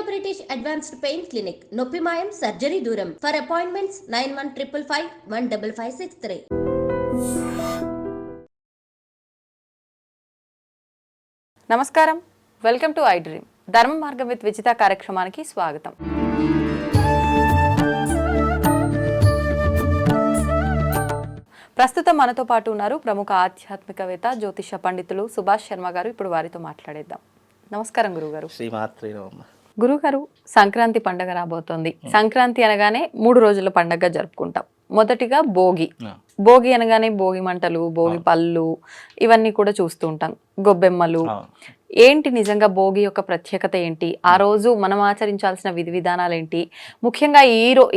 British advanced pain clinic, నొప్పి మాయం, surgery దూరం. For appointments 9155515563. నమస్కారం, వెల్కమ్ టు ఐ డ్రీమ్. ధర్మ మార్గం విత్ విజిత కార్యక్రమానికి స్వాగతం. ప్రస్తుతం మనతో పాటు ఉన్నారు ప్రముఖ ఆధ్యాత్మికవేత్త, జ్యోతిష పండితులు సుభాష్ శర్మ గారు. ఇప్పుడు వారితో మాట్లాడేద్దాం. నమస్కారం గురుగారు. శ్రీమాత్రే. గురుగారు, సంక్రాంతి పండుగ రాబోతోంది. సంక్రాంతి అనగానే 3 రోజుల పండుగ జరుపుకుంటాం. మొదటిగా భోగి. భోగి అనగానే భోగి మంటలు, భోగి పళ్ళు ఇవన్నీ కూడా చూస్తూ ఉంటాం, గొబ్బెమ్మలు. ఏంటి నిజంగా భోగి యొక్క ప్రత్యేకత ఏంటి? ఆ రోజు మనం ఆచరించాల్సిన విధి విధానాలు ఏంటి? ముఖ్యంగా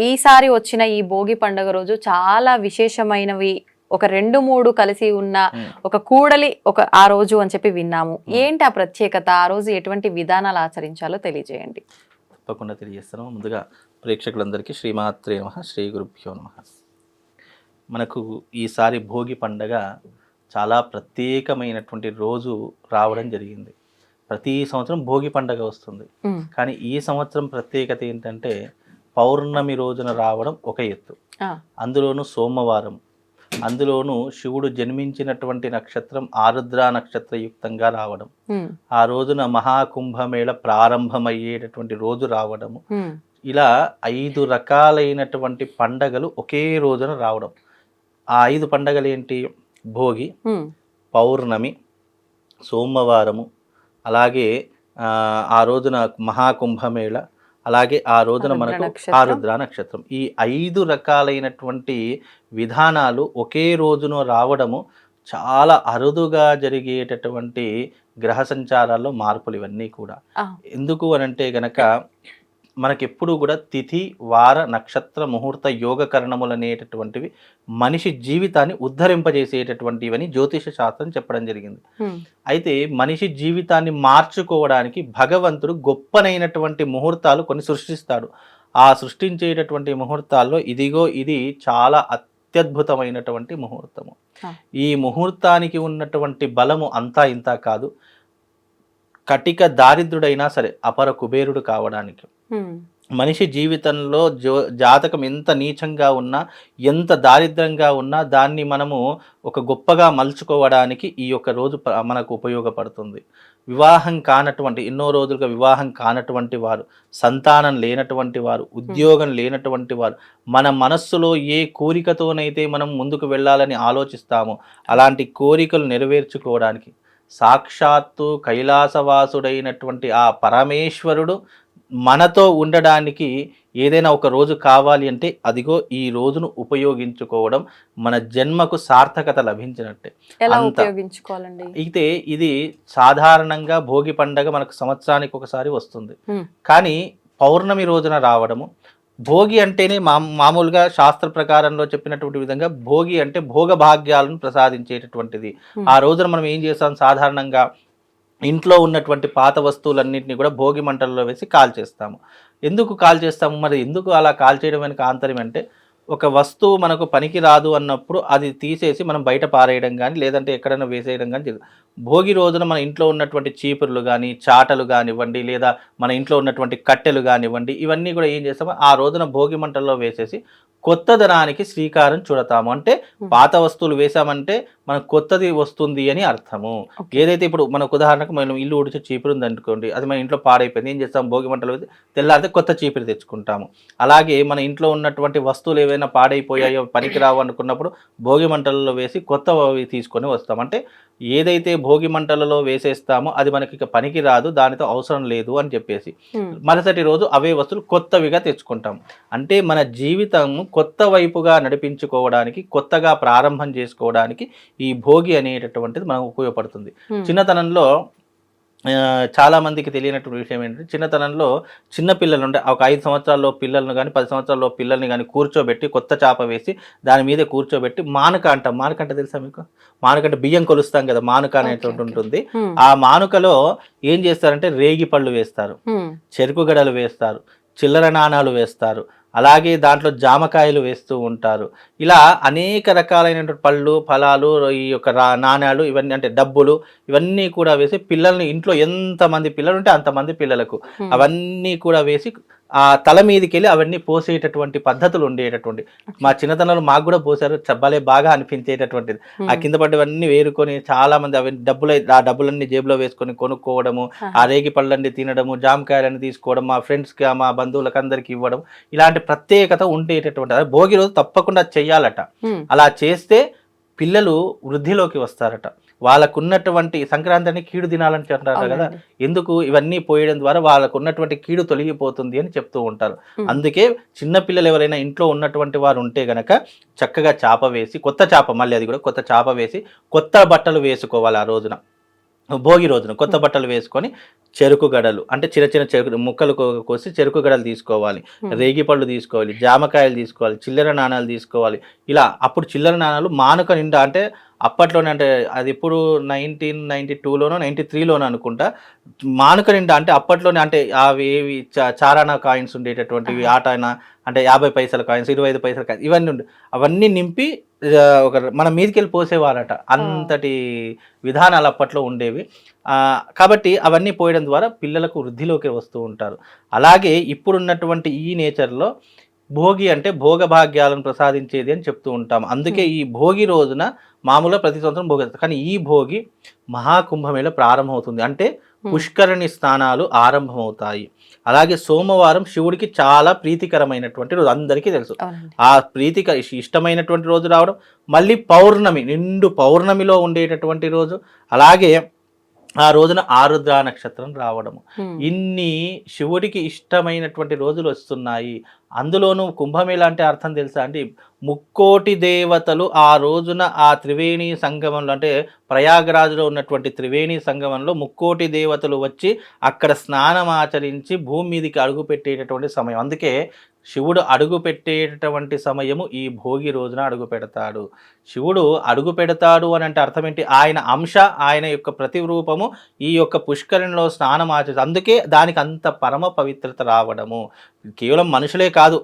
ఈసారి వచ్చిన ఈ భోగి పండుగ రోజు చాలా విశేషమైనవి, ఒక 2-3 కలిసి ఉన్న ఒక కూడలి ఆ రోజు అని చెప్పి విన్నాము. ఏంటి ఆ ప్రత్యేకత? ఆ రోజు ఎటువంటి విధానాలు ఆచరించాలో తెలియజేయండి. తప్పకుండా తెలియజేస్తాను. ముందుగా ప్రేక్షకులందరికీ శ్రీమాత్రే నమః, శ్రీ గురుభ్యో నమః. మనకు ఈసారి భోగి పండగ చాలా ప్రత్యేకమైనటువంటి రోజు రావడం జరిగింది. ప్రతి సంవత్సరం భోగి పండగ వస్తుంది, కానీ ఈ సంవత్సరం ప్రత్యేకత ఏంటంటే పౌర్ణమి రోజున రావడం ఒక ఎత్తు, అందులోనూ సోమవారం, అందులోనూ శివుడు జన్మించినటువంటి నక్షత్రం ఆరుద్ర నక్షత్రయుక్తంగా రావడం, ఆ రోజున మహాకుంభమేళ ప్రారంభమయ్యేటటువంటి రోజు రావడము, ఇలా 5 రకాలైనటువంటి పండగలు ఒకే రోజున రావడం. ఆ 5 పండగలు ఏంటి? భోగి, పౌర్ణమి, సోమవారము, అలాగే ఆ రోజున మహాకుంభమేళ, అలాగే ఆ రోజున మనకు ఆరుద్ర నక్షత్రం. ఈ 5 రకాలైనటువంటి విధానాలు ఒకే రోజున రావడము చాలా అరుదుగా జరిగేటటువంటి గ్రహ సంచారాల్లో మార్పులు ఇవన్నీ కూడా. ఎందుకు అనంటే గనక మనకెప్పుడు కూడా తిథి, వార, నక్షత్ర, ముహూర్త, యోగ కరణములు అనేటటువంటివి మనిషి జీవితాన్ని ఉద్ధరింపజేసేటటువంటివని జ్యోతిష శాస్త్రం చెప్పడం జరిగింది. అయితే మనిషి జీవితాన్ని మార్చుకోవడానికి భగవంతుడు గొప్పనైనటువంటి ముహూర్తాలు కొన్ని సృష్టిస్తాడు. ఆ సృష్టించేటటువంటి ముహూర్తాల్లో ఇది చాలా అత్యద్భుతమైనటువంటి ముహూర్తము. ఈ ముహూర్తానికి ఉన్నటువంటి బలము అంతా ఇంత కాదు. కటిక దారిద్రుడైనా సరే అపర కుబేరుడు కావడానికి, మనిషి జీవితంలో జాతకం ఎంత నీచంగా ఉన్నా, ఎంత దారిద్రంగా ఉన్నా దాన్ని మనము ఒక గొప్పగా మలుచుకోవడానికి ఈ యొక్క రోజు మనకు ఉపయోగపడుతుంది. వివాహం కానటువంటి, ఎన్నో రోజులుగా వివాహం కానటువంటి వారు, సంతానం లేనటువంటి వారు, ఉద్యోగం లేనటువంటి వారు, మన మనస్సులో ఏ కోరికతోనైతే మనం ముందుకు వెళ్ళాలని ఆలోచిస్తామో అలాంటి కోరికలు నెరవేర్చుకోవడానికి సాక్షాత్తు కైలాసవాసుడైనటువంటి ఆ పరమేశ్వరుడు మనతో ఉండడానికి ఏదైనా ఒక రోజు కావాలి అంటే అదిగో ఈ రోజును ఉపయోగించుకోవడం మన జన్మకు సార్థకత లభించినట్టే. అయితే ఇది సాధారణంగా భోగి పండగ మనకు సంవత్సరానికి ఒకసారి వస్తుంది, కానీ పౌర్ణమి రోజున రావడము. భోగి అంటేనే మామూలుగా శాస్త్ర ప్రకారంలో చెప్పినటువంటి విధంగా భోగి అంటే భోగ భాగ్యాలను ప్రసాదించేటటువంటిది. ఆ రోజున మనం ఏం చేస్తాం? సాధారణంగా ఇంట్లో ఉన్నటువంటి పాత వస్తువులన్నింటినీ కూడా భోగి మంటల్లో వేసి కాల్చేస్తాము. ఎందుకు కాల్చేస్తాము? మరి ఎందుకు అలా కాల్చేయడం వెనక ఆంతర్యం అంటే, ఒక వస్తువు మనకు పనికి రాదు అన్నప్పుడు అది తీసేసి మనం బయట పారేయడం కానీ, లేదంటే ఎక్కడైనా వేసేయడం కానీ. భోగి రోజున మన ఇంట్లో ఉన్నటువంటి చీపుర్లు కానీ, చాటలు కానివ్వండి, లేదా మన ఇంట్లో ఉన్నటువంటి కట్టెలు కానివ్వండి, ఇవన్నీ కూడా ఏం చేస్తామో ఆ రోజున భోగి మంటల్లో వేసేసి కొత్తదనానికి శ్రీకారం చుడతాము. అంటే పాత వస్తువులు వేసామంటే మనకు కొత్తది వస్తుంది అని అర్థము. ఏదైతే ఇప్పుడు మనకు ఉదాహరణకు మనం ఇల్లు ఉడిచే చీపురు ఉంది అనుకోండి, అది మన ఇంట్లో పాడైపోయింది, ఏం చేస్తాం? భోగి మంటలు వేసి తెల్లారితే కొత్త చీపురు తెచ్చుకుంటాము. అలాగే మన ఇంట్లో ఉన్నటువంటి వస్తువులు ఏవైనా పాడైపోయాయో, పనికిరావు అనుకున్నప్పుడు భోగి మంటలలో వేసి కొత్తవి తీసుకొని వస్తాం. అంటే ఏదైతే భోగి మంటలలో వేసేస్తామో అది మనకి ఇక పనికి రాదు, దానితో అవసరం లేదు అని చెప్పేసి మరుసటి రోజు అవే వస్తువులు కొత్తవిగా తెచ్చుకుంటాం. అంటే మన జీవితం కొత్త వైపుగా నడిపించుకోవడానికి, కొత్తగా ప్రారంభం చేసుకోవడానికి ఈ భోగి అనేటటువంటిది మనకు ఉపయోగపడుతుంది. చిన్నతనంలో చాలా మందికి తెలియనటువంటి విషయం ఏంటంటే, చిన్నతనంలో చిన్నపిల్లలు ఉంటే ఒక 5 సంవత్సరాల్లో పిల్లలను కానీ 10 సంవత్సరాల్లో పిల్లల్ని కానీ కూర్చోబెట్టి కొత్త చాప వేసి దాని మీద కూర్చోబెట్టి మానుక అంటాం. మానుక అంటే తెలుసా మీకు? మానుక అంటే బియ్యం కొలుస్తాం కదా, మానుక అనేటువంటి ఉంటుంది. ఆ మానుకలో ఏం చేస్తారంటే రేగి పళ్ళు వేస్తారు, చెరుకు గడలు వేస్తారు, చిల్లర నాణాలు వేస్తారు, అలాగే దాంట్లో జామకాయలు వేస్తూ ఉంటారు. ఇలా అనేక రకాలైనటువంటి పళ్ళు, ఫలాలు, ఈ యొక్క నాణ్యాలు ఇవన్నీ అంటే డబ్బులు ఇవన్నీ కూడా వేసి పిల్లల్ని ఇంట్లో ఎంతమంది పిల్లలు ఉంటే అంతమంది పిల్లలకు అవన్నీ కూడా వేసి ఆ తల మీదకి వెళ్ళి అవన్నీ పోసేటటువంటి పద్ధతులు ఉండేటటువంటి. మా చిన్నతనంలో మాకు కూడా పోసారు, భలే బాగా అనిపించేటటువంటిది. ఆ కింద పడ్డవన్నీ వేరుకొని చాలా మంది అవి ఆ డబ్బులన్నీ జేబులో వేసుకొని కొనుక్కోవడము, ఆ రేగి పళ్ళన్నీ తినడము, జామకాయలన్నీ తీసుకోవడం, మా ఫ్రెండ్స్కి మా బంధువులకు అందరికి ఇవ్వడం, ఇలాంటి ప్రత్యేకత ఉండేటటువంటి. అదే భోగి రోజు తప్పకుండా చెయ్యాలట. అలా చేస్తే పిల్లలు వృద్ధిలోకి వస్తారట. వాళ్ళకున్నటువంటి సంక్రాంతిని కీడు దినాలని అంటారు కదా, ఎందుకు ఇవన్నీ పోయడం ద్వారా వాళ్ళకు ఉన్నటువంటి కీడు తొలగిపోతుంది అని చెప్తూ ఉంటారు. అందుకే చిన్నపిల్లలు ఎవరైనా ఇంట్లో ఉన్నటువంటి వారు ఉంటే గనక చక్కగా చాప వేసి, కొత్త చాప, మళ్ళీ అది కూడా కొత్త చాప వేసి కొత్త బట్టలు వేసుకోవాలి. ఆ రోజున భోగి రోజున కొత్త బట్టలు వేసుకొని చెరుకు గడలు అంటే చిన్న చిన్న చెరుకు ముక్కలు కోసి చెరుకు గడలు తీసుకోవాలి, రేగి పళ్ళు తీసుకోవాలి, జామకాయలు తీసుకోవాలి, చిల్లర నాణాలు తీసుకోవాలి. ఇలా అప్పుడు చిల్లర నాణాలు మానుక నిండా, అంటే అప్పట్లోనే, అంటే అది ఇప్పుడు 1992లోనో 93లోనో అనుకుంటా, మానుక నిండా అంటే అప్పట్లోనే, అంటే అవి ఏవి చారానా కాయిన్స్ ఉండేటటువంటివి, ఆటానా అంటే 50 పైసల కాయిన్స్, 25 పైసల కాయిన్స్ ఇవన్నీ ఉండే, అవన్నీ నింపి ఒక మన మీదకి వెళ్ళి పోసేవారట. అంతటి విధానాలు అప్పట్లో ఉండేవి. కాబట్టి అవన్నీ పోయడం ద్వారా పిల్లలకు వృద్ధిలోకి వస్తూ ఉంటారు. అలాగే ఇప్పుడున్నటువంటి ఈ నేచర్లో భోగి అంటే భోగభాగ్యాలను ప్రసాదించేది అని చెప్తూ ఉంటాం. అందుకే ఈ భోగి రోజున మామూలుగా ప్రతి సంవత్సరం భోగి, కానీ ఈ భోగి మహాకుంభమేళ ప్రారంభమవుతుంది. అంటే పుష్కరిణి స్నానాలు ఆరంభమవుతాయి. అలాగే సోమవారం శివుడికి చాలా ప్రీతికరమైనటువంటి రోజు, అందరికీ తెలుసు. ఆ ఇష్టమైనటువంటి రోజు రావడం, మళ్ళీ పౌర్ణమి, నిండు పౌర్ణమిలో ఉండేటటువంటి రోజు, అలాగే ఆ రోజున ఆరుద్ర నక్షత్రం రావడము, ఇన్ని శివుడికి ఇష్టమైనటువంటి రోజులు వస్తున్నాయి. అందులోనూ కుంభమేళ అంటే అర్థం తెలుసా అండి? ముక్కోటి దేవతలు ఆ రోజున ఆ త్రివేణి సంగమంలో, అంటే ప్రయాగరాజులో ఉన్నటువంటి త్రివేణి సంగమంలో ముక్కోటి దేవతలు వచ్చి అక్కడ స్నానం ఆచరించి భూమి మీదకి అడుగు పెట్టేటటువంటి సమయం. అందుకే శివుడు అడుగు పెట్టేటటువంటి సమయము ఈ భోగి రోజున అడుగు పెడతాడు. శివుడు అడుగు పెడతాడు అని అంటే అర్థం ఏంటి? ఆయన అంశ, ఆయన యొక్క ప్రతిరూపము ఈ యొక్క పుష్కరిణిలో స్నానం ఆచరిస్తుంది. అందుకే దానికి అంత పరమ పవిత్రత రావడము. కేవలం మనుషులే కాదు,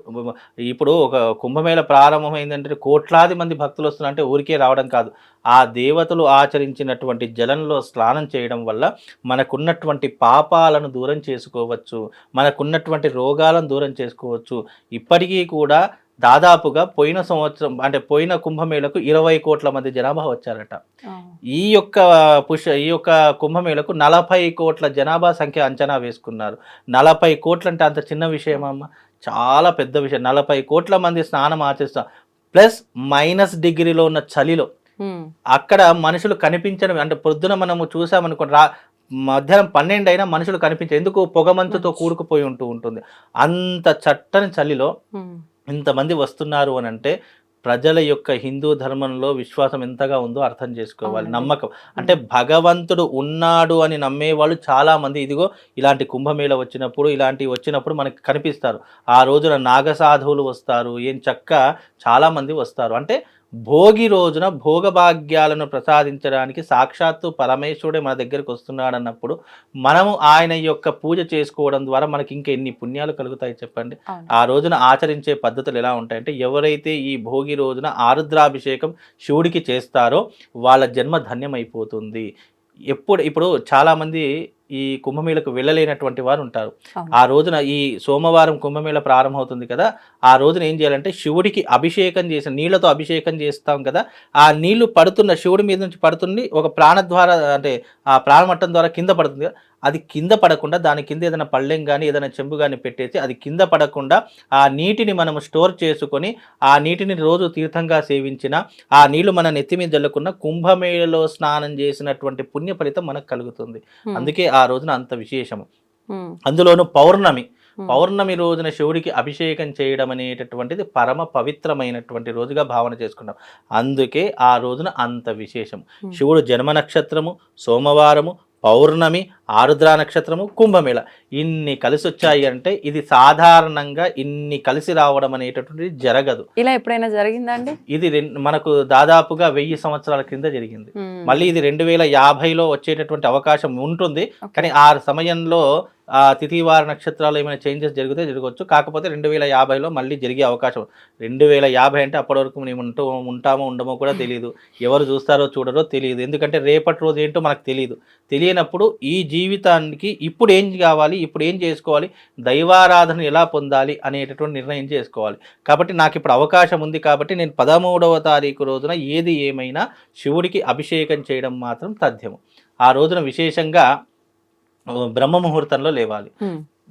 ఇప్పుడు ఒక కుంభమేళ ప్రారంభమైందంటే కోట్లాది మంది భక్తులు వస్తున్నారంటే ఊరికే రావడం కాదు. ఆ దేవతలు ఆచరించినటువంటి జలంలో స్నానం చేయడం వల్ల మనకున్నటువంటి పాపాలను దూరం చేసుకోవచ్చు, మనకున్నటువంటి రోగాలను దూరం చేసుకోవచ్చు. ఇప్పటికీ కూడా దాదాపుగా పోయిన సంవత్సరం, అంటే పోయిన కుంభమేళకు 20 కోట్ల మంది జనాభా వచ్చారట. ఈ యొక్క కుంభమేళకు 40 కోట్ల జనాభా సంఖ్య అంచనా వేసుకున్నారు. 40 కోట్లు అంటే అంత చిన్న విషయమమ్మ, చాలా పెద్ద విషయం. 40 కోట్ల మంది స్నానం ఆచరిస్తారు, ప్లస్ -డిగ్రీలో ఉన్న చలిలో అక్కడ మనుషులు కనిపించడం. అంటే పొద్దున మనము చూసామనుకోండి, మధ్యాహ్నం 12 అయినా మనుషులు కనిపించారు. ఎందుకు? పొగమంచుతో కూడుకుపోయి ఉంటుంది. అంత చట్టని చలిలో ఇంతమంది వస్తున్నారు అని అంటే ప్రజల యొక్క హిందూ ధర్మంలో విశ్వాసం ఎంతగా ఉందో అర్థం చేసుకోవాలి. నమ్మకం అంటే భగవంతుడు ఉన్నాడు అని నమ్మేవాళ్ళు చాలామంది ఇదిగో ఇలాంటి కుంభమేళ వచ్చినప్పుడు మనకి కనిపిస్తారు. ఆ రోజున నాగసాధువులు వస్తారు, ఏం చక్క చాలామంది వస్తారు. అంటే భోగి రోజున భోగభాగ్యాలను ప్రసాదించడానికి సాక్షాత్తు పరమేశ్వరుడే మన దగ్గరికి వస్తున్నాడు అన్నప్పుడు మనము ఆయన యొక్క పూజ చేసుకోవడం ద్వారా మనకి ఇంకా ఎన్ని పుణ్యాలు కలుగుతాయి చెప్పండి. ఆ రోజున ఆచరించే పద్ధతులు ఎలా ఉంటాయంటే, ఎవరైతే ఈ భోగి రోజున ఆరుద్రాభిషేకం శివుడికి చేస్తారో వాళ్ళ జన్మ ధన్యమైపోతుంది. ఇప్పుడు చాలామంది ఈ కుంభమేళకు వెళ్ళలేనటువంటి వారు ఉంటారు. ఆ రోజున ఈ సోమవారం కుంభమేళ ప్రారంభమవుతుంది కదా, ఆ రోజున ఏం చేయాలంటే శివుడికి అభిషేకం చేసిన నీళ్లతో అభిషేకం చేస్తాం కదా, ఆ నీళ్లు పడుతున్న శివుడి మీద నుంచి పడుతుంది ఒక ప్రాణద్వార, అంటే ఆ ప్రాణమట్టం ద్వారా కింద పడుతుంది కదా, అది కింద పడకుండా దాని కింద ఏదైనా పళ్ళెం కానీ ఏదైనా చెంబు కానీ పెట్టేసి అది కింద పడకుండా ఆ నీటిని మనము స్టోర్ చేసుకొని ఆ నీటిని రోజు తీర్థంగా సేవించిన, ఆ నీళ్లు మన నెత్తి మీద జల్లుకున్న కుంభమేళలో స్నానం చేసినటువంటి పుణ్య ఫలితం మనకు కలుగుతుంది. అందుకే ఆ రోజున అంత విశేషము. అందులోనూ పౌర్ణమి రోజున శివుడికి అభిషేకం చేయడం అనేటటువంటిది పరమ పవిత్రమైనటువంటి రోజుగా భావన చేసుకుంటాం. అందుకే ఆ రోజున అంత విశేషం. శివుడు జన్మ నక్షత్రము, సోమవారము, పౌర్ణమి, ఆరుద్ర నక్షత్రము, కుంభమేళ ఇన్ని కలిసి వచ్చాయి అంటే ఇది సాధారణంగా ఇన్ని కలిసి రావడం అనేటటువంటిది జరగదు. ఇలా ఎప్పుడైనా జరిగిందా అండి? ఇది మనకు దాదాపుగా 1000 సంవత్సరాల క్రింద జరిగింది. మళ్ళీ ఇది 2050లో వచ్చేటటువంటి అవకాశం ఉంటుంది. కానీ ఆ సమయంలో ఆ తిథివార నక్షత్రాలు ఏమైనా చేంజెస్ జరిగితే జరగవచ్చు. కాకపోతే 2050లో మళ్ళీ జరిగే అవకాశం 2050 అంటే అప్పటి వరకు మేము ఉంటామో ఉండమో కూడా తెలియదు. ఎవరు చూస్తారో చూడరో తెలియదు. ఎందుకంటే రేపటి రోజు ఏంటో మనకు తెలియదు. తెలియనప్పుడు ఈ జీవితానికి ఇప్పుడు ఏం కావాలి, ఇప్పుడు ఏం చేసుకోవాలి, దైవారాధన ఎలా పొందాలి అనేటటువంటి నిర్ణయం చేసుకోవాలి. కాబట్టి నాకు ఇప్పుడు అవకాశం ఉంది కాబట్టి నేను 13వ తారీఖు రోజున ఏది ఏమైనా శివుడికి అభిషేకం చేయడం మాత్రం తథ్యము. ఆ రోజున విశేషంగా బ్రహ్మ ముహూర్తంలో లేవాలి.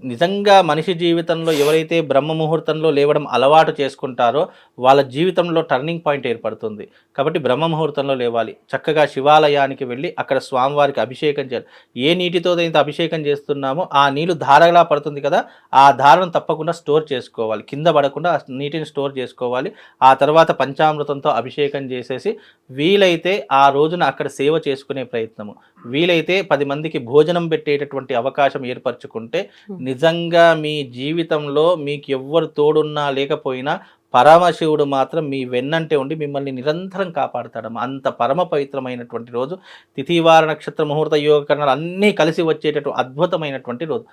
నిజంగా మనిషి జీవితంలో ఎవరైతే బ్రహ్మ ముహూర్తంలో లేవడం అలవాటు చేసుకుంటారో వాళ్ళ జీవితంలో టర్నింగ్ పాయింట్ ఏర్పడుతుంది. కాబట్టి బ్రహ్మ ముహూర్తంలో లేవాలి. చక్కగా శివాలయానికి వెళ్ళి అక్కడ స్వామివారికి అభిషేకం చేయాలి. ఏ నీటితో అయితే అభిషేకం చేస్తున్నామో ఆ నీళ్ళు ధారలా పడుతుంది కదా, ఆ ధారను తప్పకుండా స్టోర్ చేసుకోవాలి. కింద పడకుండా ఆ నీటిని స్టోర్ చేసుకోవాలి. ఆ తర్వాత పంచామృతంతో అభిషేకం చేసేసి వీలైతే ఆ రోజున అక్కడ సేవ చేసుకునే ప్రయత్నము, వీలైతే 10 మందికి భోజనం పెట్టేటటువంటి అవకాశం ఏర్పరచుకుంటే నిజంగా మీ జీవితంలో మీకు ఎవ్వరు తోడున్నా లేకపోయినా పరమశివుడు మాత్రం మీ వెన్నంటే ఉండి మిమ్మల్ని నిరంతరం కాపాడుతాడమ్మా. అంత పరమ పవిత్రమైనటువంటి రోజు. తిథివార నక్షత్ర ముహూర్త యోగకరణాలు అన్నీ కలిసి వచ్చేటటువంటి అద్భుతమైనటువంటి రోజు.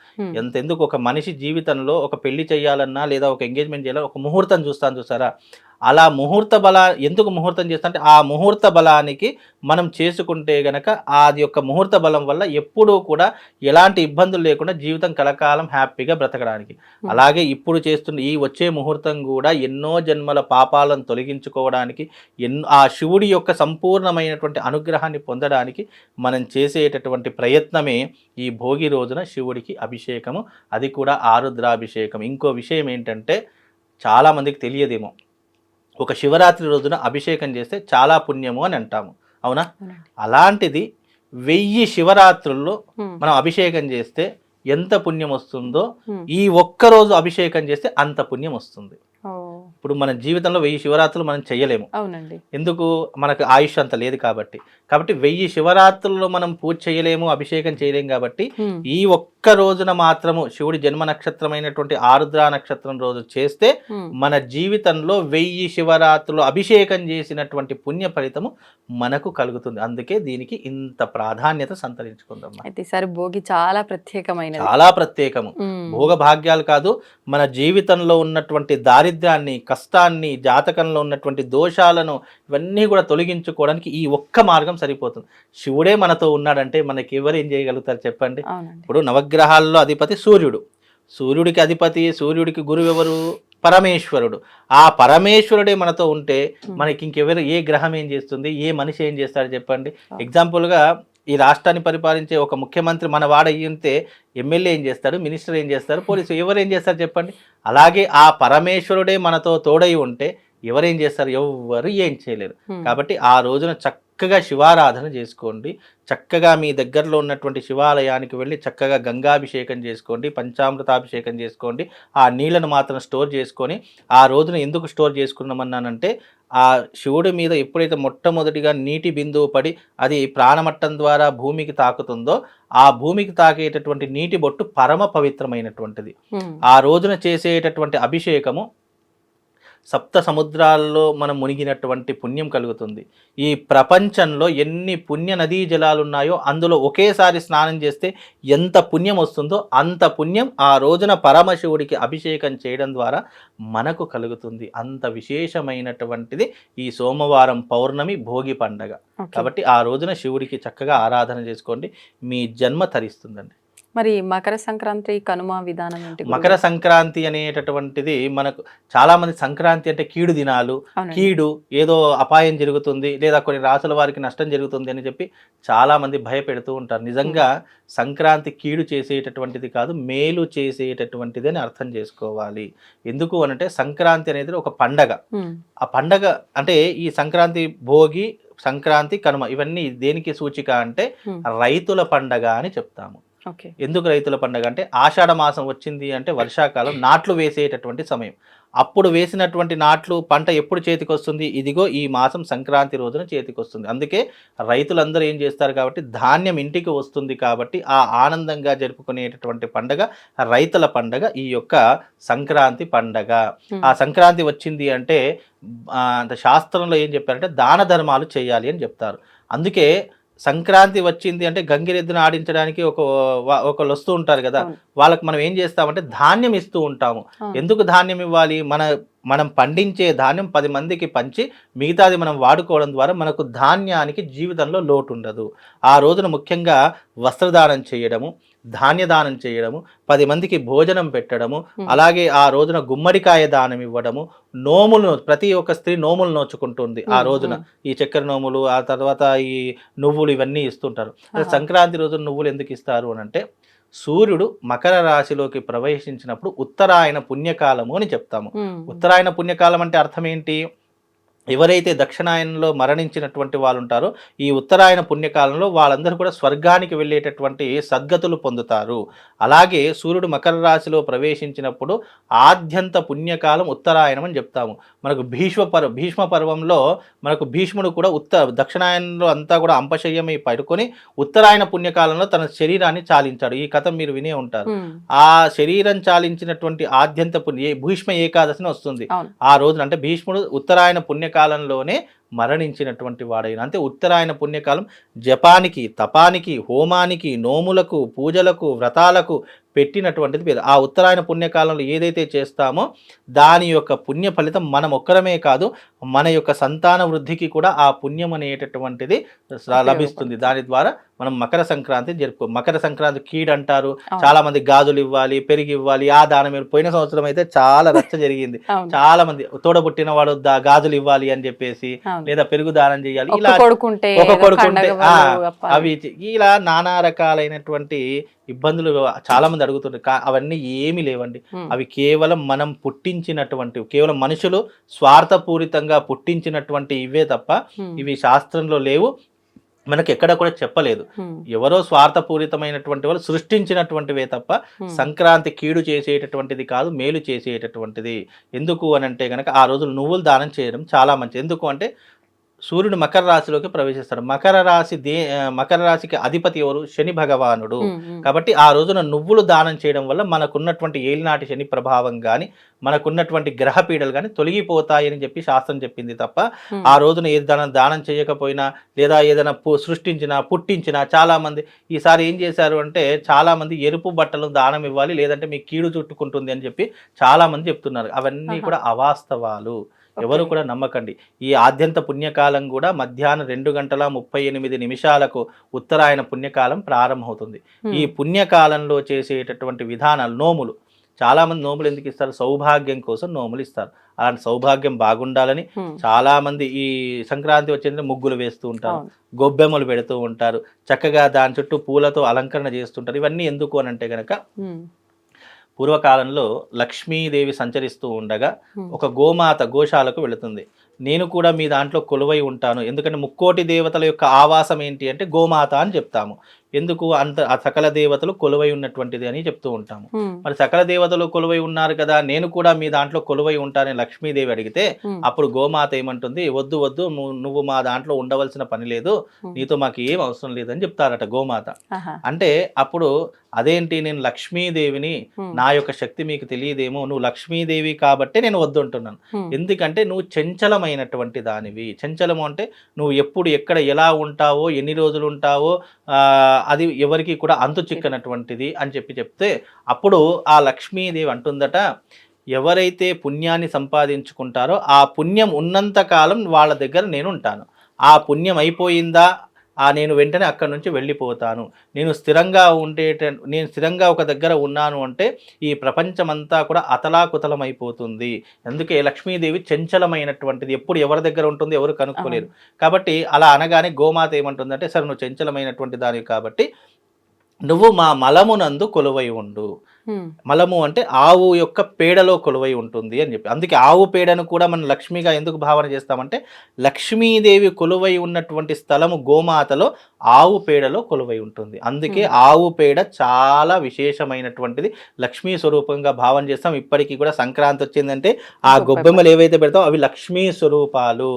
ఎంతెందుకు ఒక మనిషి జీవితంలో ఒక పెళ్లి చేయాలన్నా లేదా ఒక ఎంగేజ్మెంట్ చేయాలన్నా ఒక ముహూర్తం చూసారా, అలా ముహూర్త ఎందుకు ముహూర్తం చేస్తా అంటే ఆ ముహూర్త బలానికి మనం చేసుకుంటే గనక అది యొక్క ముహూర్త బలం వల్ల ఎప్పుడూ కూడా ఎలాంటి ఇబ్బందులు లేకుండా జీవితం కలకాలం హ్యాపీగా బ్రతకడానికి. అలాగే ఇప్పుడు చేస్తున్న ఈ వచ్చే ముహూర్తం కూడా ఎన్నో జన్మల పాపాలను తొలగించుకోవడానికి, ఆ శివుడి యొక్క సంపూర్ణమైనటువంటి అనుగ్రహాన్ని పొందడానికి మనం చేసేటటువంటి ప్రయత్నమే ఈ భోగి రోజున శివుడికి అభిషేకము, అది కూడా ఆరుద్రాభిషేకం. ఇంకో విషయం ఏంటంటే చాలామందికి తెలియదేమో, ఒక శివరాత్రి రోజున అభిషేకం చేస్తే చాలా పుణ్యము అని అంటాము, అవునా? అలాంటిది 1000 శివరాత్రుల్లో మనం అభిషేకం చేస్తే ఎంత పుణ్యం వస్తుందో ఈ ఒక్కరోజు అభిషేకం చేస్తే అంత పుణ్యం వస్తుంది. ఇప్పుడు మన జీవితంలో 1000 శివరాత్రులు మనం చేయలేము. అవునండి. ఎందుకు? మనకు ఆయుష్ అంత లేదు కాబట్టి. 1000 శివరాత్రుల్లో మనం పూజ చేయలేము, అభిషేకం చేయలేము. కాబట్టి ఈ ఒక్క రోజున మాత్రము శివుడి జన్మ నక్షత్రమైనటువంటి ఆరుద్ర నక్షత్రం రోజు చేస్తే మన జీవితంలో 1000 శివరాత్రులు అభిషేకం చేసినటువంటి పుణ్య ఫలితము మనకు కలుగుతుంది. అందుకే దీనికి ఇంత ప్రాధాన్యత సంతరించుకుందాం. అయితే ఈసారి భోగి చాలా ప్రత్యేకమైనది, చాలా ప్రత్యేకము. భోగ భాగ్యాలు కాదు, మన జీవితంలో ఉన్నటువంటి దారిద్ర్యాన్ని, కష్టాన్ని, జాతకంలో ఉన్నటువంటి దోషాలను ఇవన్నీ కూడా తొలగించుకోవడానికి ఈ ఒక్క మార్గం సరిపోతుంది. శివుడే మనతో ఉన్నాడంటే మనకి ఎవరు ఏం చేయగలుగుతారు చెప్పండి? ఇప్పుడు నవగ్రహాల్లో అధిపతి సూర్యుడు, సూర్యుడికి అధిపతి, సూర్యుడికి గురువు ఎవరు? పరమేశ్వరుడు. ఆ పరమేశ్వరుడే మనతో ఉంటే మనకి ఇంకెవరు, ఏ గ్రహం ఏం చేస్తుంది, ఏ మనిషి ఏం చేస్తాడు చెప్పండి? ఎగ్జాంపుల్గా ఈ రాష్ట్రాన్ని పరిపాలించే ఒక ముఖ్యమంత్రి మన వాడయ్యింటే ఎమ్మెల్యే ఏం చేస్తాడు, మినిస్టర్ ఏం చేస్తారు, పోలీసు ఎవరు ఏం చేస్తారు చెప్పండి? అలాగే ఆ పరమేశ్వరుడే మనతో తోడై ఉంటే ఎవరేం చేస్తారు? ఎవ్వరు ఏం చేయలేరు. కాబట్టి ఆ రోజున చక్కగా శివారాధన చేసుకోండి. చక్కగా మీ దగ్గరలో ఉన్నటువంటి శివాలయానికి వెళ్ళి చక్కగా గంగాభిషేకం చేసుకోండి, పంచామృతాభిషేకం చేసుకోండి. ఆ నీళ్లను మాత్రం స్టోర్ చేసుకొని, ఆ రోజున ఎందుకు స్టోర్ చేసుకున్నామన్నానంటే ఆ శివుడి మీద ఎప్పుడైతే మొట్టమొదటిగా నీటి బిందువు పడి అది ప్రాణమట్టం ద్వారా భూమికి తాకుతుందో ఆ భూమికి తాకేటటువంటి నీటి బొట్టు పరమ పవిత్రమైనటువంటిది. ఆ రోజున చేసేటటువంటి అభిషేకము సప్త సముద్రాల్లో మనం మునిగినటువంటి పుణ్యం కలుగుతుంది. ఈ ప్రపంచంలో ఎన్ని పుణ్య నదీ జలాలు ఉన్నాయో అందులో ఒకేసారి స్నానం చేస్తే ఎంత పుణ్యం వస్తుందో అంత పుణ్యం ఆ రోజున పరమశివుడికి అభిషేకం చేయడం ద్వారా మనకు కలుగుతుంది. అంత విశేషమైనటువంటిది ఈ సోమవారం పౌర్ణమి భోగి పండగ. కాబట్టి ఆ రోజున శివుడికి చక్కగా ఆరాధన చేసుకోండి, మీ జన్మ తరిస్తుందండి. మరి మకర సంక్రాంతి కనుమ విధానం ఏంటి? మకర సంక్రాంతి అనేటటువంటిది మనకు చాలా మంది సంక్రాంతి అంటే కీడు దినాలు, కీడు ఏదో అపాయం జరుగుతుంది లేదా కొన్ని రాసుల వారికి నష్టం జరుగుతుంది అని చెప్పి చాలా మంది భయపెడుతూ ఉంటారు. నిజంగా సంక్రాంతి కీడు చేసేటటువంటిది కాదు, మేలు చేసేటటువంటిది అని అర్థం చేసుకోవాలి. ఎందుకు అనంటే సంక్రాంతి అనేది ఒక పండగ. ఆ పండగ అంటే ఈ సంక్రాంతి, భోగి, సంక్రాంతి, కనుమ ఇవన్నీ దేనికి సూచిక అంటే రైతుల పండగ అని చెప్తాము. ఎందుకు రైతుల పండగ అంటే ఆషాఢ మాసం వచ్చింది అంటే వర్షాకాలం, నాట్లు వేసేటటువంటి సమయం. అప్పుడు వేసినటువంటి నాట్లు పంట ఎప్పుడు చేతికి వస్తుంది? ఇదిగో ఈ మాసం సంక్రాంతి రోజున చేతికి వస్తుంది. అందుకే రైతులందరూ ఏం చేస్తారు కాబట్టి ధాన్యం ఇంటికి వస్తుంది కాబట్టి ఆ ఆనందంగా జరుపుకునేటటువంటి పండగ రైతుల పండగ ఈ యొక్క సంక్రాంతి పండగ. ఆ సంక్రాంతి వచ్చింది అంటే శాస్త్రంలో ఏం చెప్పారంటే దాన ధర్మాలు చేయాలి అని చెప్తారు. అందుకే సంక్రాంతి వచ్చింది అంటే గంగిరెద్దును ఆడించడానికి ఒకళ్ళు వస్తూ ఉంటారు కదా, వాళ్ళకి మనం ఏం చేస్తామంటే ధాన్యం ఇస్తూ ఉంటాము. ఎందుకు ధాన్యం ఇవ్వాలి? మనం పండించే ధాన్యం 10 మందికి పంచి మిగతాది మనం వాడుకోవడం ద్వారా మనకు ధాన్యానికి జీవితంలో లోటు ఉండదు. ఆ రోజున ముఖ్యంగా వస్త్రదానం చేయడము, ధాన్యదానం చేయడము, 10 మందికి భోజనం పెట్టడము, అలాగే ఆ రోజున గుమ్మడికాయ దానం ఇవ్వడము, నోములు ప్రతి ఒక్క స్త్రీ నోములు నోచుకుంటుంది ఆ రోజున. ఈ చక్కెర నోములు, ఆ తర్వాత ఈ నువ్వులు ఇవన్నీ ఇస్తుంటారు. సంక్రాంతి రోజున నువ్వులు ఎందుకు ఇస్తారు అని అంటే, సూర్యుడు మకర రాశిలోకి ప్రవేశించినప్పుడు ఉత్తరాయణ పుణ్యకాలము అని చెప్తాము. ఉత్తరాయణ పుణ్యకాలం అంటే అర్థం ఏంటి? ఎవరైతే దక్షిణాయనంలో మరణించినటువంటి వాళ్ళు ఉంటారో ఈ ఉత్తరాయణ పుణ్యకాలంలో వాళ్ళందరూ కూడా స్వర్గానికి వెళ్ళేటటువంటి సద్గతులు పొందుతారు. అలాగే సూర్యుడు మకర రాశిలో ప్రవేశించినప్పుడు ఆద్యంత పుణ్యకాలం ఉత్తరాయణం అని చెప్తాము. మనకు భీష్మ పర్వంలో మనకు భీష్ముడు కూడా దక్షిణాయనంలో అంతా కూడా అంపశయ్యమై పడుకొని ఉత్తరాయణ పుణ్యకాలంలో తన శరీరాన్ని చాలించాడు. ఈ కథ మీరు వినే ఉంటారు. ఆ శరీరం చాలించినటువంటి ఆద్యంత భీష్మ ఏకాదశిని వస్తుంది ఆ రోజున. అంటే భీష్ముడు ఉత్తరాయణ పుణ్యకాలంలోనే మరణించినటువంటి వాడైన, అంటే ఉత్తరాయణ పుణ్యకాలం జపానికి, తపానికి, హోమానికి, నోములకు, పూజలకు, వ్రతాలకు పెట్టినటువంటిది పేరు. ఆ ఉత్తరాయణ పుణ్యకాలంలో ఏదైతే చేస్తామో దాని యొక్క పుణ్య ఫలితం మనం ఒక్కరమే కాదు, మన యొక్క సంతాన వృద్ధికి కూడా ఆ పుణ్యం అనేటటువంటిది లభిస్తుంది. దాని ద్వారా మనం మకర సంక్రాంతి మకర సంక్రాంతి కీడ్ అంటారు. చాలా మంది గాజులు ఇవ్వాలి, పెరిగి ఇవ్వాలి, ఆ దానం. పోయిన సంవత్సరం అయితే చాలా రచ్చ జరిగింది. చాలా మంది తోడబుట్టిన వాడు గాజులు ఇవ్వాలి అని చెప్పేసి, లేదా పెరుగు దానం చేయాలి, ఇలా ఒక కొడుకుంటే అవి ఇలా నానా రకాలైనటువంటి ఇబ్బందులు చాలా మంది అడుగుతుంటారు. అవన్నీ ఏమీ లేవండి. అవి కేవలం మనం పుట్టించినటువంటి, కేవలం మనుషులు స్వార్థపూరితంగా పుట్టించినటువంటి ఇవే తప్ప ఇవి శాస్త్రంలో లేవు, మనకి ఎక్కడ కూడా చెప్పలేదు. ఎవరో స్వార్థపూరితమైనటువంటి వాళ్ళు సృష్టించినటువంటివే తప్ప సంక్రాంతి కీడు చేసేటటువంటిది కాదు, మేలు చేసేటటువంటిది. ఎందుకు అని అంటే కనుక ఆ రోజులు నువ్వులు దానం చేయడం చాలా మంచిది. ఎందుకు అంటే సూర్యుడు మకర రాశిలోకి ప్రవేశిస్తాడు. మకర రాశికి అధిపతి ఎవరు? శని భగవానుడు. కాబట్టి ఆ రోజున నువ్వులు దానం చేయడం వల్ల మనకున్నటువంటి ఏలినాటి శని ప్రభావం కానీ, మనకున్నటువంటి గ్రహ పీడలు కానీ తొలగిపోతాయని చెప్పి శాస్త్రం చెప్పింది తప్ప ఆ రోజున ఏదైనా దానం చేయకపోయినా, లేదా ఏదైనా పుట్టించినా చాలా మంది ఈసారి ఏం చేశారు అంటే, చాలా మంది ఎరుపు బట్టలు దానం ఇవ్వాలి, లేదంటే మీకు కీడు చుట్టుకుంటుంది అని చెప్పి చాలా మంది చెప్తున్నారు. అవన్నీ కూడా అవాస్తవాలు. ఎవరు కూడా నమ్మకండి. ఈ ఆద్యంత పుణ్యకాలం కూడా మధ్యాహ్నం 2:38 ఉత్తరాయణ పుణ్యకాలం ప్రారంభమవుతుంది. ఈ పుణ్యకాలంలో చేసేటటువంటి విధానాలు, నోములు, చాలా మంది నోములు ఎందుకు ఇస్తారు? సౌభాగ్యం కోసం నోములు ఇస్తారు. అలాంటి సౌభాగ్యం బాగుండాలని చాలా మంది ఈ సంక్రాంతి వచ్చేందుకు ముగ్గులు వేస్తూ ఉంటారు, గొబ్బెమ్మలు పెడుతూ ఉంటారు, చక్కగా దాని చుట్టూ పూలతో అలంకరణ చేస్తుంటారు. ఇవన్నీ ఎందుకు అని అంటే కనుక, పూర్వకాలంలో లక్ష్మీదేవి సంచరిస్తూ ఉండగా ఒక గోశాలకు వెళుతుంది. నేను కూడా మీ దాంట్లో కొలువై ఉంటాను, ఎందుకంటే ముక్కోటి దేవతల యొక్క ఆవాసం ఏంటి అంటే గోమాత అని చెప్తాము. ఎందుకు? ఆ సకల దేవతలు కొలువై ఉన్నటువంటిది అని చెప్తూ ఉంటాము. మరి సకల దేవతలు కొలువై ఉన్నారు కదా, నేను కూడా మీ దాంట్లో కొలువై ఉంటానని లక్ష్మీదేవి అడిగితే అప్పుడు గోమాత ఏమంటుంది? వద్దు వద్దు, నువ్వు మా దాంట్లో ఉండవలసిన పని లేదు, నీతో మాకు ఏం అవసరం లేదని చెప్తారట గోమాత. అంటే అప్పుడు అదేంటి, నేను లక్ష్మీదేవిని, నా యొక్క శక్తి మీకు తెలియదేమో, నువ్వు లక్ష్మీదేవి కాబట్టే నేను వద్దంటున్నాను. ఎందుకంటే నువ్వు చంచలమైనటువంటి దానివి. చంచలము అంటే నువ్వు ఎప్పుడు ఎక్కడ ఎలా ఉంటావో, ఎన్ని రోజులు ఉంటావో అది ఎవరికి కూడా అంతు చిక్కనటువంటిది అని చెప్తే అప్పుడు ఆ లక్ష్మీదేవి అంటుందట, ఎవరైతే పుణ్యాన్ని సంపాదించుకుంటారో ఆ పుణ్యం ఉన్నంత కాలం వాళ్ళ దగ్గర నేను ఉంటాను. ఆ పుణ్యం అయిపోయిందా నేను వెంటనే అక్కడి నుంచి వెళ్ళిపోతాను. నేను స్థిరంగా ఒక దగ్గర ఉన్నాను అంటే ఈ ప్రపంచమంతా కూడా అతలాకుతలం అయిపోతుంది. అందుకే లక్ష్మీదేవి చంచలమైనటువంటిది, ఎప్పుడు ఎవరి దగ్గర ఉంటుంది ఎవరు కనుక్కోలేరు. కాబట్టి అలా అనగానే గోమాత ఏమంటుందంటే, సరే నువ్వు చంచలమైనటువంటి దానివి కాబట్టి నువ్వు మా మలమునందు కొలువై ఉండు. మలము అంటే ఆవు యొక్క పేడలో కొలువై ఉంటుంది అని చెప్పి. అందుకే ఆవు పేడను కూడా మనం లక్ష్మిగా ఎందుకు భావన చేస్తామంటే, లక్ష్మీదేవి కొలువై ఉన్నటువంటి స్థలము గోమాతలో ఆవు పేడలో కొలువై ఉంటుంది. అందుకే ఆవు పేడ చాలా విశేషమైనటువంటిది, లక్ష్మీ స్వరూపంగా భావన చేస్తాం. ఇప్పటికీ కూడా సంక్రాంతి వచ్చిందంటే ఆ గొబ్బెమ్మలు ఏవైతే పెడతామో అవి లక్ష్మీ స్వరూపాలు.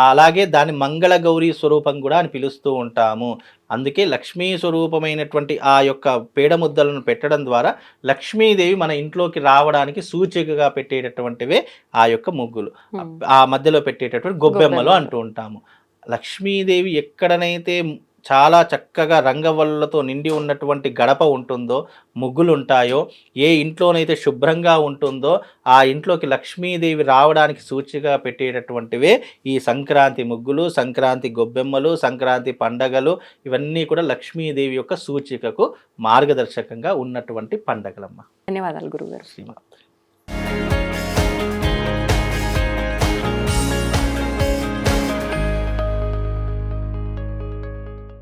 అలాగే దాని మంగళ గౌరీ స్వరూపం కూడా అని పిలుస్తూ ఉంటాము. అందుకే లక్ష్మీ స్వరూపమైనటువంటి ఆ యొక్క పేడ ముద్దలను పెట్టడం ద్వారా లక్ష్మీదేవి మన ఇంట్లోకి రావడానికి సూచికగా పెట్టేటటువంటివే ఆ యొక్క ముగ్గులు, ఆ మధ్యలో పెట్టేటటువంటి గొబ్బెమ్మలు అంటూ ఉంటాము. లక్ష్మీదేవి ఎక్కడనైతే చాలా చక్కగా రంగవల్లులతో నిండి ఉన్నటువంటి గడప ఉంటుందో, ముగ్గులు ఉంటాయో, ఏ ఇంట్లోనైతే శుభ్రంగా ఉంటుందో ఆ ఇంట్లోకి లక్ష్మీదేవి రావడానికి సూచికగా పెట్టేటటువంటివే ఈ సంక్రాంతి ముగ్గులు, సంక్రాంతి గొబ్బెమ్మలు, సంక్రాంతి పండగలు. ఇవన్నీ కూడా లక్ష్మీదేవి యొక్క సూచికకు మార్గదర్శకంగా ఉన్నటువంటి పండగలమ్మ. ధన్యవాదాలు గురుగారు. శ్రీమాత్రే.